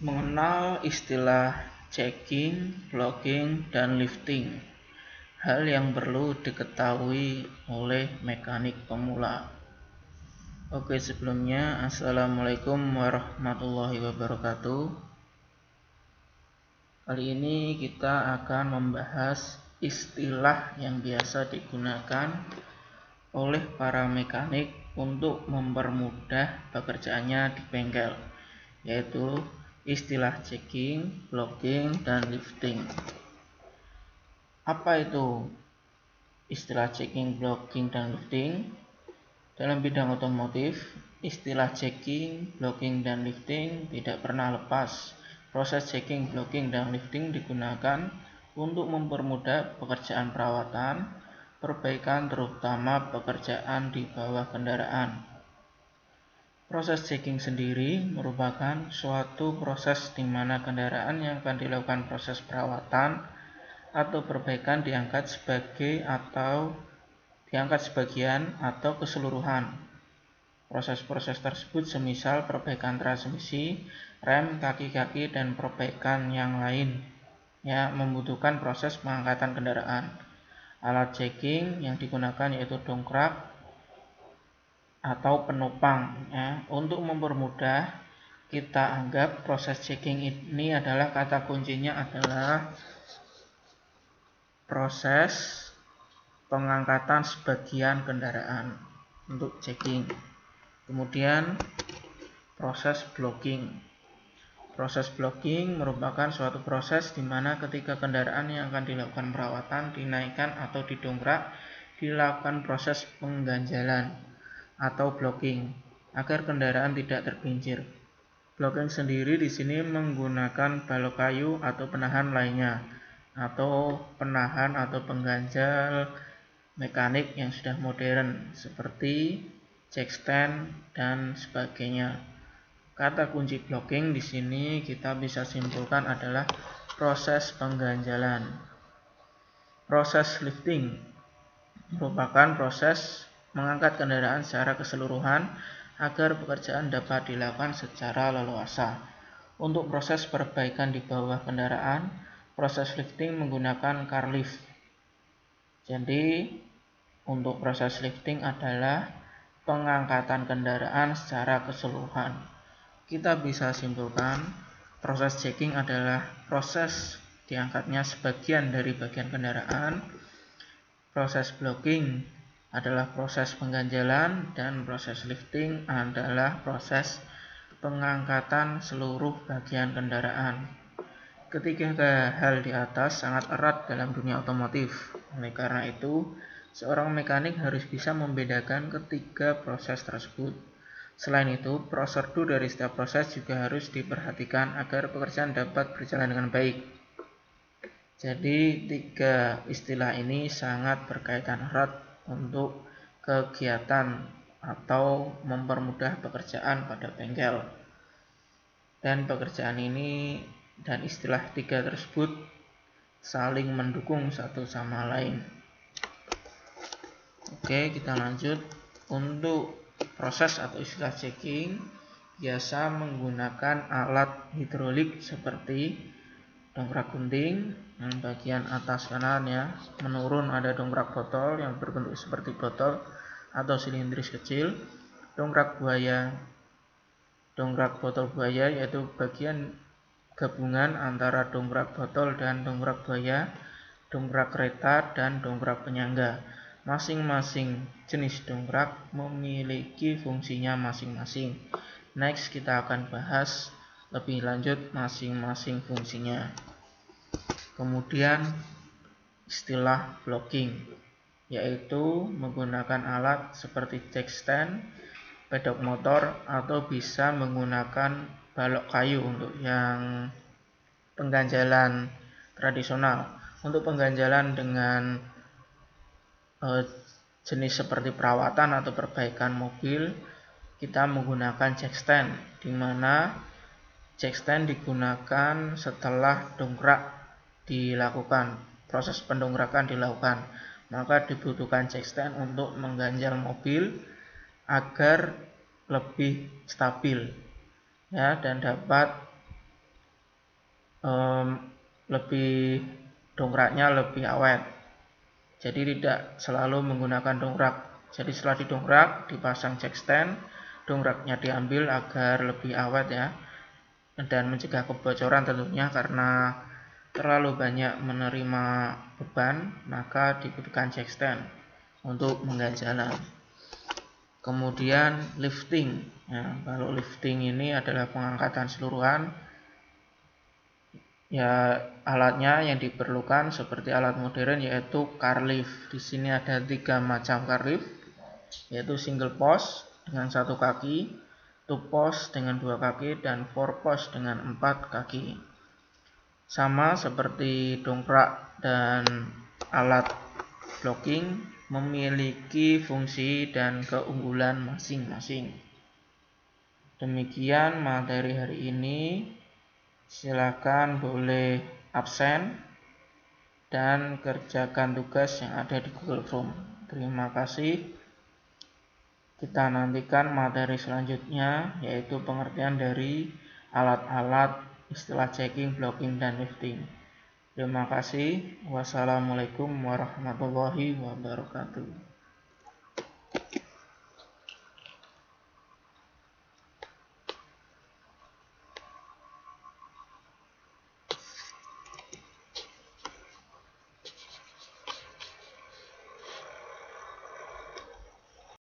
Mengenal istilah checking, blocking, dan lifting. Hal yang perlu diketahui oleh mekanik pemula. Oke, sebelumnya Assalamualaikum warahmatullahi wabarakatuh. Kali ini kita akan membahas istilah yang biasa digunakan oleh para mekanik untuk mempermudah pekerjaannya di bengkel, yaitu istilah checking, blocking, dan lifting. Apa itu istilah checking, blocking, dan lifting? Dalam bidang otomotif, istilah checking, blocking, dan lifting tidak pernah lepas. Proses checking, blocking, dan lifting digunakan untuk mempermudah pekerjaan perawatan, perbaikan, terutama pekerjaan di bawah kendaraan. Proses checking sendiri merupakan suatu proses di mana kendaraan yang akan dilakukan proses perawatan atau perbaikan diangkat sebagian atau keseluruhan. Proses-proses tersebut semisal perbaikan transmisi, rem, kaki-kaki, dan perbaikan yang lain membutuhkan proses pengangkatan kendaraan. Alat checking yang digunakan yaitu dongkrak atau penopang. Untuk mempermudah, kita anggap proses checking ini adalah kata kuncinya adalah proses pengangkatan sebagian kendaraan untuk checking. Kemudian proses blocking. Proses blocking merupakan suatu proses di mana ketika kendaraan yang akan dilakukan perawatan dinaikkan atau didongkrak, dilakukan proses pengganjalan atau blocking agar kendaraan tidak tergelincir. Blocking sendiri di sini menggunakan balok kayu atau penahan lainnya, atau penahan atau pengganjal mekanik yang sudah modern seperti jack stand dan sebagainya. Kata kunci blocking di sini kita bisa simpulkan adalah proses pengganjalan. Proses lifting merupakan proses mengangkat kendaraan secara keseluruhan agar pekerjaan dapat dilakukan secara leluasa. Untuk proses perbaikan di bawah kendaraan, proses lifting menggunakan car lift. Jadi, untuk proses lifting adalah pengangkatan kendaraan secara keseluruhan. Kita bisa simpulkan, proses checking adalah proses diangkatnya sebagian dari bagian kendaraan. Proses blocking adalah proses pengganjalan, dan proses lifting adalah proses pengangkatan seluruh bagian kendaraan. Ketiga hal di atas sangat erat dalam dunia otomotif. Oleh karena itu, seorang mekanik harus bisa membedakan ketiga proses tersebut. Selain itu, prosedur dari setiap proses juga harus diperhatikan agar pekerjaan dapat berjalan dengan baik. Jadi, tiga istilah ini sangat berkaitan erat untuk kegiatan atau mempermudah pekerjaan pada bengkel. Dan pekerjaan ini dan istilah tiga tersebut saling mendukung satu sama lain. Oke, kita lanjut. Untuk proses atau istilah checking biasa menggunakan alat hidrolik seperti dongkrak gunting. Bagian atas kanan menurun ada dongkrak botol yang berbentuk seperti botol atau silindris kecil. Dongkrak botol buaya yaitu bagian gabungan antara dongkrak botol dan dongkrak buaya, dongkrak kereta, dan dongkrak penyangga. Masing-masing jenis dongkrak memiliki fungsinya masing-masing. Next, kita akan bahas lebih lanjut masing-masing fungsinya. Kemudian istilah blocking, yaitu menggunakan alat seperti jack stand, pedok motor, atau bisa menggunakan balok kayu untuk yang pengganjalan tradisional. Untuk pengganjalan dengan jenis seperti perawatan atau perbaikan mobil, kita menggunakan jack stand, di mana jack stand digunakan setelah dongkrak dilakukan, proses pendongkrakan dilakukan, maka dibutuhkan jack stand untuk mengganjal mobil agar lebih stabil dan dapat lebih dongkraknya lebih awet. Jadi tidak selalu menggunakan dongkrak. Jadi setelah didongkrak dipasang jack stand, dongkraknya diambil agar lebih awet ya, dan mencegah kebocoran tentunya karena terlalu banyak menerima beban, maka dibutuhkan jack stand untuk mengganjalan. Kemudian lifting. Ya, kalau lifting ini adalah pengangkatan seluruhan. Ya, alatnya yang diperlukan seperti alat modern yaitu car lift. Di sini ada 3 macam car lift, yaitu single post dengan 1 kaki, 2 post dengan 2 kaki, dan 4 post dengan 4 kaki. Sama seperti dongkrak dan alat blocking, memiliki fungsi dan keunggulan masing-masing. Demikian materi hari ini. Silakan boleh absen dan kerjakan tugas yang ada di Google Form. Terima kasih. Kita nantikan materi selanjutnya, yaitu pengertian dari alat-alat, istilah checking, blocking, dan lifting. Terima kasih. Wassalamualaikum warahmatullahi wabarakatuh.